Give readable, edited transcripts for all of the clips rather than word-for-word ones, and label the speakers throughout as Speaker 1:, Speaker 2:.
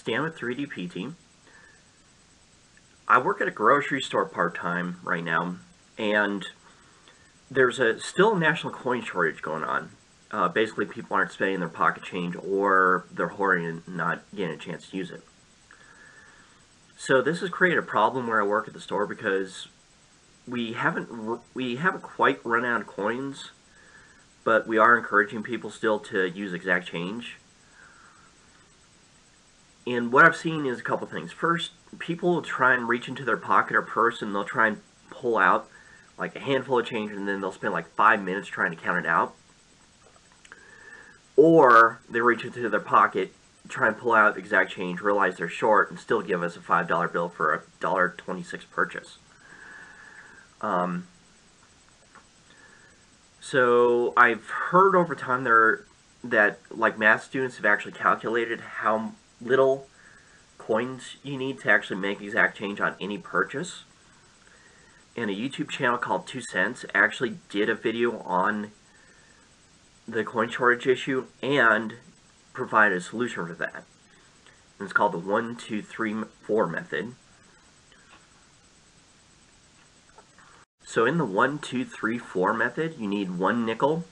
Speaker 1: Stan with 3D PT. I work at a grocery store part-time right now, and there's still a national coin shortage going on. Basically, people aren't spending their pocket change, or they're hoarding and not getting a chance to use it. So this has created a problem where I work at the store because we haven't quite run out of coins, but we are encouraging people still to use exact change. And what I've seen is a couple things. First, people will try and reach into their pocket or purse and they'll try and pull out like a handful of change, and then they'll spend like 5 minutes trying to count it out. Or they reach into their pocket, try and pull out exact change, realize they're short, and still give us a $5 bill for a $1.26 purchase. So I've heard over time that like math students have actually calculated how little coins you need to actually make exact change on any purchase. And a YouTube channel called 2 Cents actually did a video on the coin shortage issue and provided a solution for that. And it's called the 1, 2, 3, 4 method. So in the 1, 2, 3, 4 method, you need 1 nickel,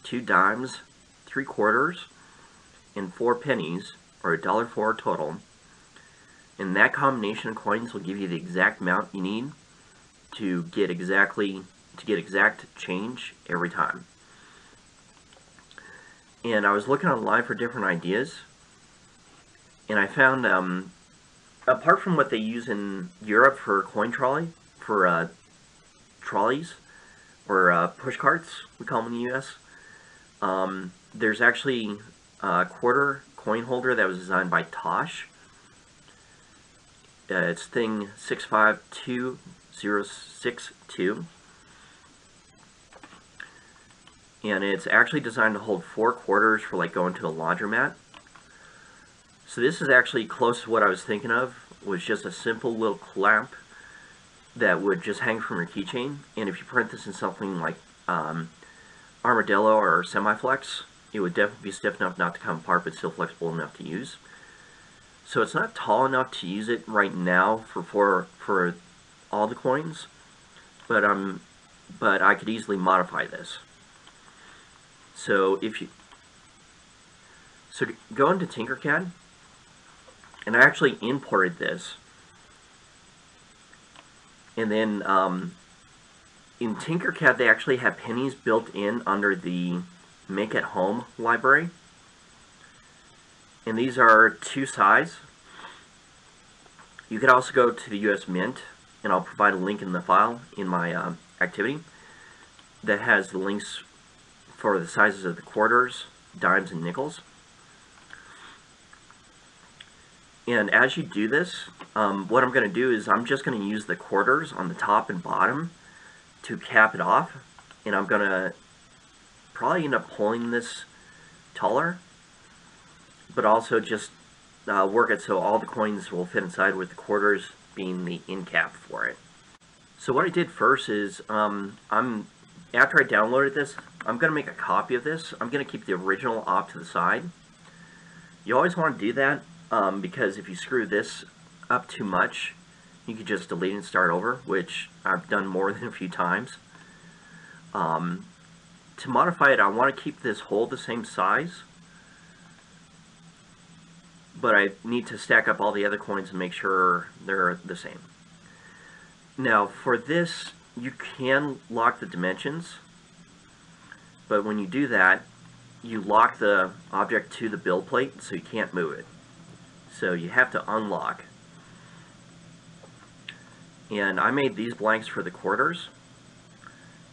Speaker 1: 2 dimes, 3 quarters, and 4 pennies, or $1.04 total. And that combination of coins will give you the exact amount you need to get exact change every time. And I was looking online for different ideas, and I found, apart from what they use in Europe for coin trolleys, or push carts, we call them in the US, there's actually a quarter coin holder that was designed by Tosh. It's thing 652062. And it's actually designed to hold 4 quarters for like going to a laundromat. So this is actually close to what I was thinking of, was just a simple little clamp that would just hang from your keychain. And if you print this in something like Armadillo or Semiflex, it would definitely be stiff enough not to come apart, but still flexible enough to use. So it's not tall enough to use it right now for all the coins, but I could easily modify this. So go into TinkerCAD, and I actually imported this, and then in TinkerCAD they actually have pennies built in under the Make at Home library, and these are 2 size. You could also go to the US Mint, and I'll provide a link in the file in my activity that has the links for the sizes of the quarters, dimes, and nickels. And as you do this, what I'm going to do is I'm just going to use the quarters on the top and bottom to cap it off, and I'm going to probably end up pulling this taller, but also just work it so all the coins will fit inside, with the quarters being the end cap for it. So what I did first is, after I downloaded this, I'm going to make a copy of this. I'm going to keep the original off to the side. You always want to do that, because if you screw this up too much, you could just delete and start over, which I've done more than a few times. To modify it, I want to keep this hole the same size, but I need to stack up all the other coins and make sure they're the same. Now for this, you can lock the dimensions, but when you do that, you lock the object to the build plate, so you can't move it. So you have to unlock. And I made these blanks for the quarters,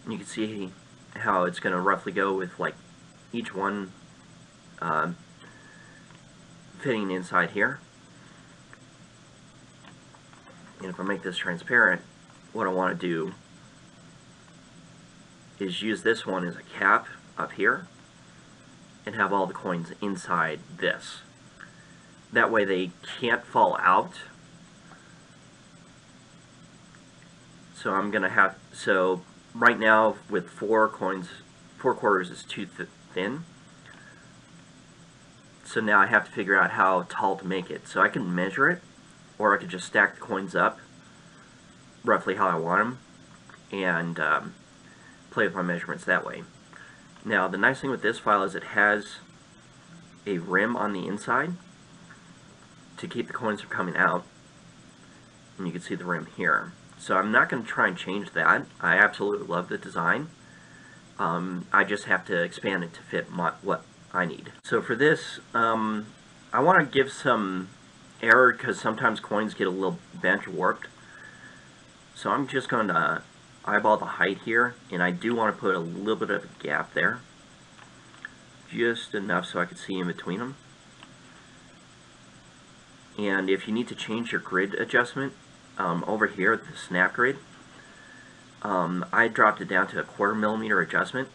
Speaker 1: and you can see how it's going to roughly go with like each one fitting inside here. And if I make this transparent, what I want to do is use this one as a cap up here and have all the coins inside this. That way they can't fall out. So I'm gonna have, so right now with 4 coins, 4 quarters is too thin. So now I have to figure out how tall to make it. So I can measure it, or I could just stack the coins up roughly how I want them, and play with my measurements that way. Now the nice thing with this file is it has a rim on the inside to keep the coins from coming out, and you can see the rim here. So I'm not going to try and change that. I absolutely love the design. I just have to expand it to fit what I need. So for this, I want to give some error because sometimes coins get a little bent or warped. So I'm just going to eyeball the height here, and I do want to put a little bit of a gap there, just enough so I can see in between them. And if you need to change your grid adjustment, over here, the snap grid, I dropped it down to a 1/4 millimeter adjustment.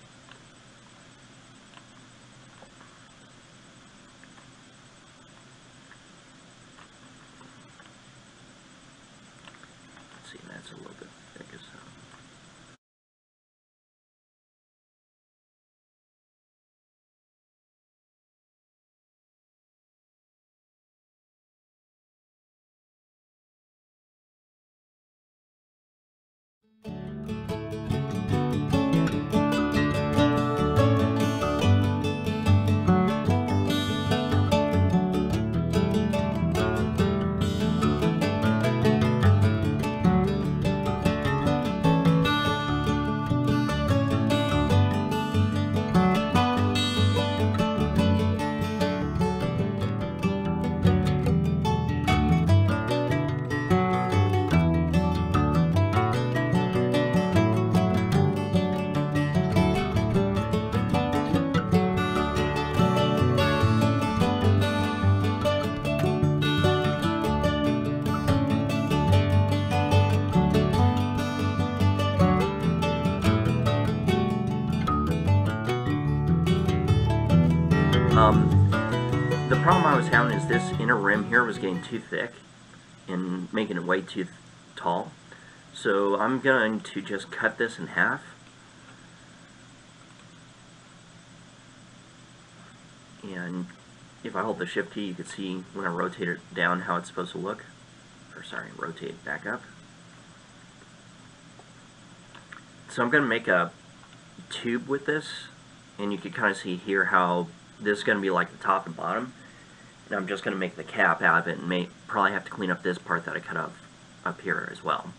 Speaker 1: Let's see, that's a little bit thick as hell. The problem I was having is this inner rim here was getting too thick and making it way too tall. So I'm going to just cut this in half. And if I hold the shift key, you can see when I rotate it down how it's supposed to look. Or sorry, rotate it back up. So I'm going to make a tube with this, and you can kind of see here how this is going to be like the top and bottom. And I'm just going to make the cap out of it, and probably have to clean up this part that I cut off up here as well.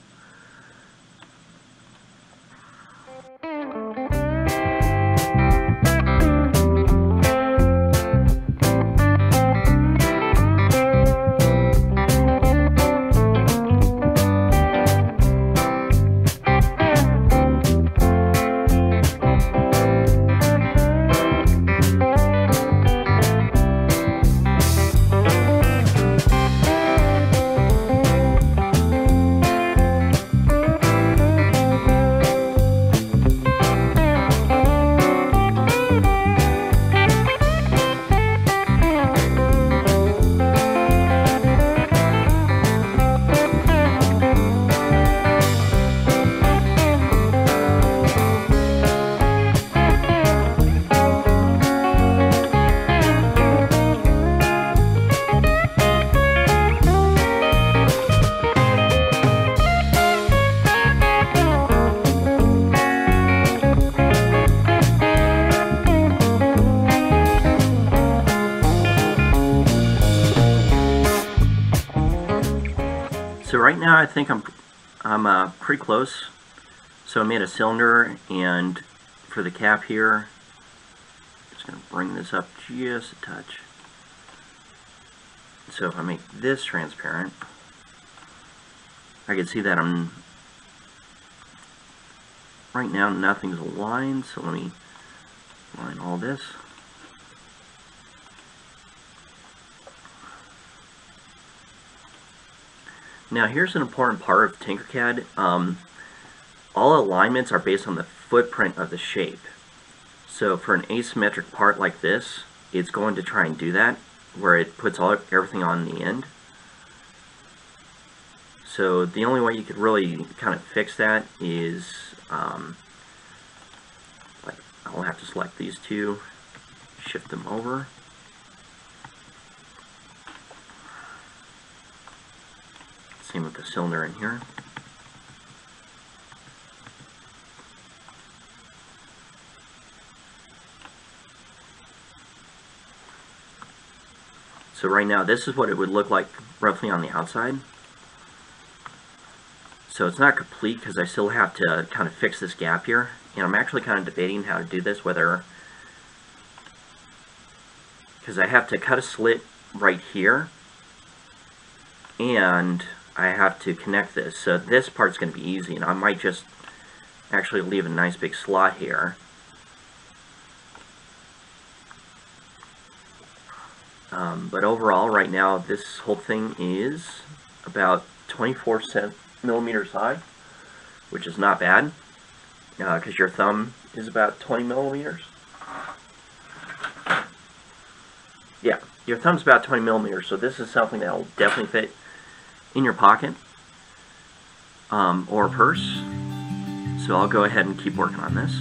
Speaker 1: So right now I think I'm pretty close. So I made a cylinder, and for the cap here, I'm just going to bring this up just a touch. So if I make this transparent, I can see that right now nothing's aligned, so let me align all this. Now here's an important part of TinkerCAD. All alignments are based on the footprint of the shape. So for an asymmetric part like this, it's going to try and do that, where it puts everything on the end. So the only way you could really kind of fix that is, like, I'll have to select these two, shift them over. Same with the cylinder in here. So right now, this is what it would look like roughly on the outside. So it's not complete because I still have to kind of fix this gap here. And I'm actually kind of debating how to do this, whether, because I have to cut a slit right here, and I have to connect this. So this part's going to be easy, and I might just actually leave a nice big slot here. But overall, right now, this whole thing is about 24 millimeters high, which is not bad, because your thumb is about 20 millimeters. Yeah, your thumb's about 20 millimeters, so this is something that will definitely fit in your pocket or purse. So I'll go ahead and keep working on this.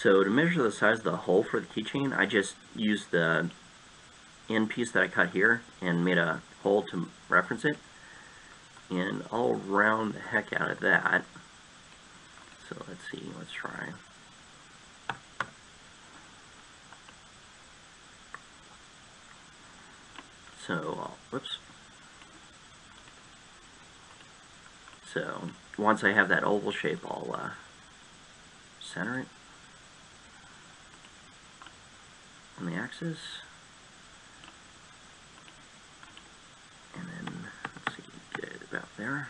Speaker 1: So to measure the size of the hole for the keychain, I just used the end piece that I cut here and made a hole to reference it. And I'll round the heck out of that. So let's see, let's try. So, whoops. So once I have that oval shape, I'll center it on the axis, and then let's see, get it about there.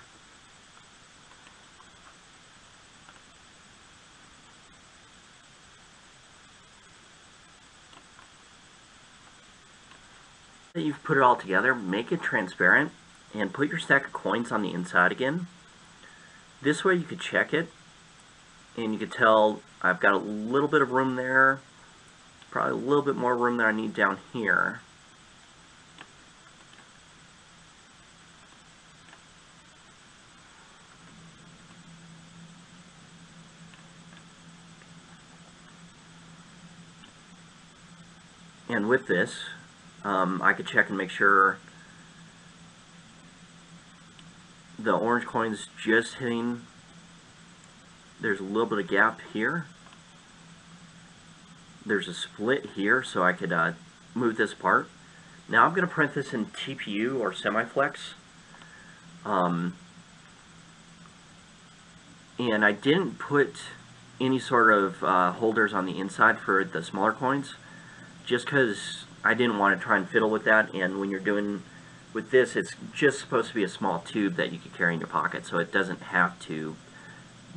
Speaker 1: That you've put it all together, make it transparent and put your stack of coins on the inside again. This way you could check it and you could tell I've got a little bit of room there, probably a little bit more room than I need down here. And with this, I could check and make sure the orange coin's just hitting, there's a little bit of gap here. There's a split here, so I could move this part. Now I'm going to print this in TPU or semi-flex. And I didn't put any sort of holders on the inside for the smaller coins, just because I didn't want to try and fiddle with that. And when you're doing with this, it's just supposed to be a small tube that you can carry in your pocket, so it doesn't have to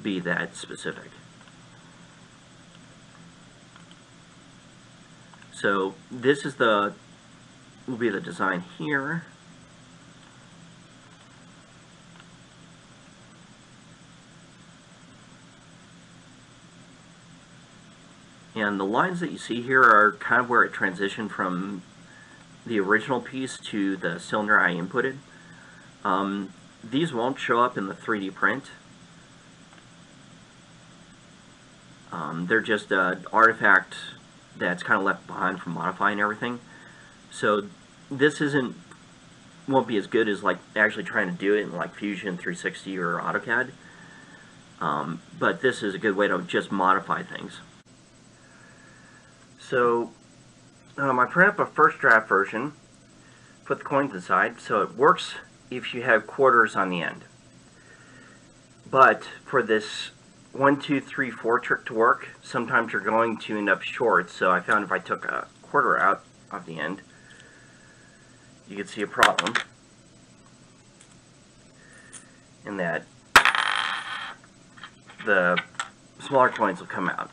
Speaker 1: be that specific. So this is will be the design here. And the lines that you see here are kind of where it transitioned from the original piece to the cylinder I inputted. These won't show up in the 3D print. They're just an artifact that's kind of left behind from modifying everything. So this won't be as good as like actually trying to do it in like Fusion 360 or AutoCAD. But this is a good way to just modify things. So I printed up a first draft version, put the coins inside, so it works if you have quarters on the end. But for this 1, 2, 3, 4 trick to work, sometimes you're going to end up short, so I found if I took a quarter out of the end, you could see a problem in that the smaller coins will come out.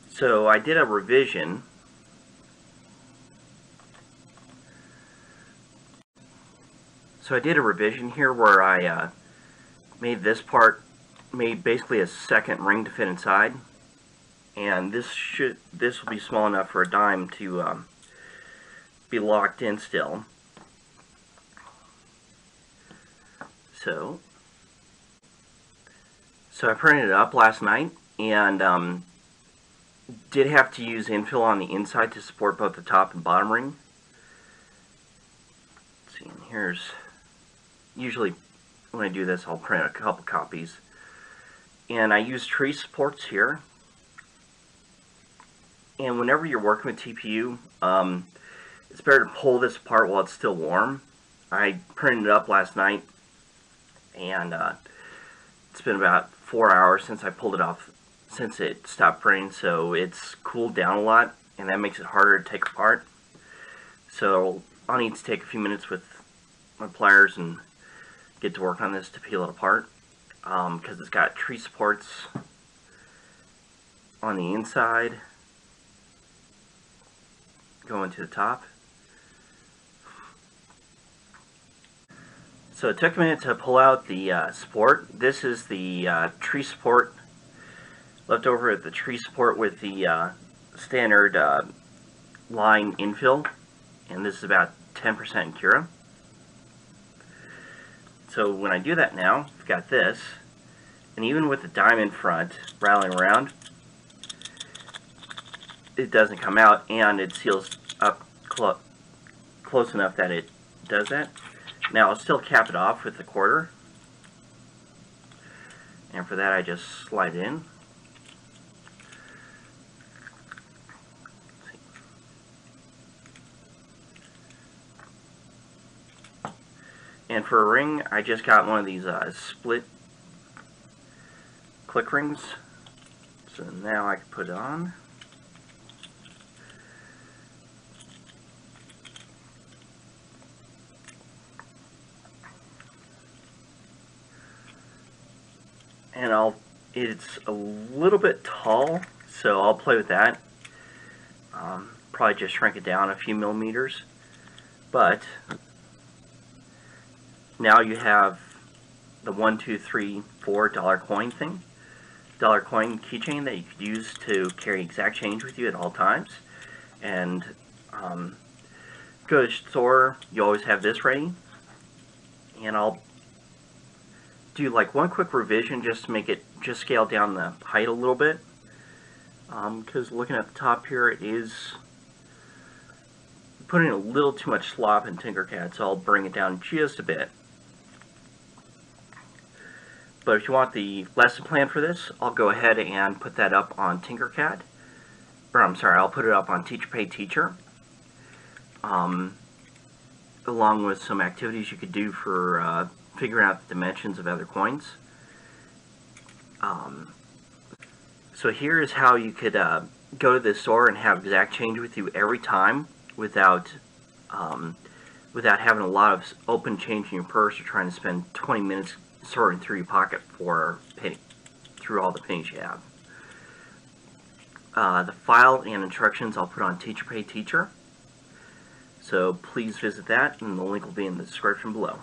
Speaker 1: So I did a revision. So I did a revision here where I made this part, made basically a second ring to fit inside, and this will be small enough for a dime to be locked in still. So I printed it up last night, and did have to use infill on the inside to support both the top and bottom ring. Let's see, and here's, usually when I do this I'll print a couple copies, and I use tree supports here. And whenever you're working with TPU, it's better to pull this apart while it's still warm. I printed it up last night, and it's been about 4 hours since I pulled it off, since it stopped printing, so it's cooled down a lot, and that makes it harder to take apart. So I'll need to take a few minutes with my pliers and get to work on this to peel it apart, because it's got tree supports on the inside going to the top. So it took a minute to pull out the support. This is the tree support left over at the tree support with the standard line infill, and this is about 10% Cura. So when I do that now, I've got this, and even with the dime in front rattling around, it doesn't come out, and it seals up close enough that it does that. Now I'll still cap it off with the quarter, and for that I just slide it in. And for a ring, I just got one of these split click rings. So now I can put it on. And it's a little bit tall, so I'll play with that. Probably just shrink it down a few millimeters. But now you have the 1, 2, 3, $4 coin thing. Dollar coin keychain that you could use to carry exact change with you at all times. And go to the store, you always have this ready. And I'll do like one quick revision just to make it, just scale down the height a little bit. Because looking at the top here, it is putting a little too much slop in TinkerCAD, so I'll bring it down just a bit. But if you want the lesson plan for this, I'll go ahead and put that up on TinkerCAD. Or I'm sorry, I'll put it up on TeacherPay along with some activities you could do for figuring out the dimensions of other coins. So here is how you could go to the store and have exact change with you every time without having a lot of open change in your purse or trying to spend 20 minutes sorting through your pocket for through all the pennies you have. The file and instructions I'll put on TeacherPay, so please visit that, and the link will be in the description below.